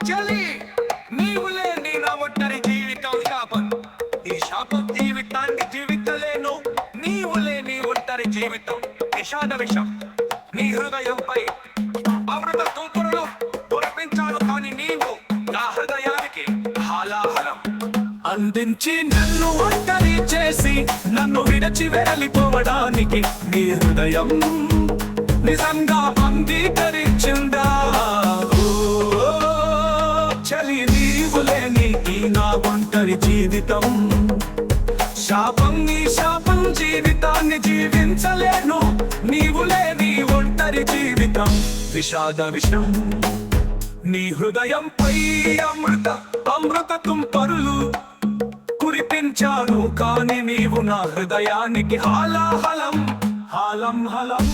చలి నీవు లేని నా ఒంటరి జీవితం శాపం. ఈ శాపం జీవితాన్ని జీవితలేను. నీవు లేని ఒంటరి జీవితం విషాద విషం. నీ హృదయంపై అమృత తుంపరులు కురిపించాను, కానీ నీవు నా హృదయానికి హాలాహలం అందించి నన్ను ఒంటరి చేసి నన్ను విడచి వెళ్ళిపోవడానికి నీ హృదయం నిజంగా అంగీకరించిందా? చలి నీవు లేని ఈ నా ఒంటరి జీవితం శాపం. నీ శాపం జీవితాన్ని జీవించలేను. నీవు లేని ఒంటరి జీవితం విషాద విషం. నీ హృదయంపై అమృత తుంపరులు కురిపించాను, కానీ నీవు నా హృదయానికి హాలాహలం హాలం హలం.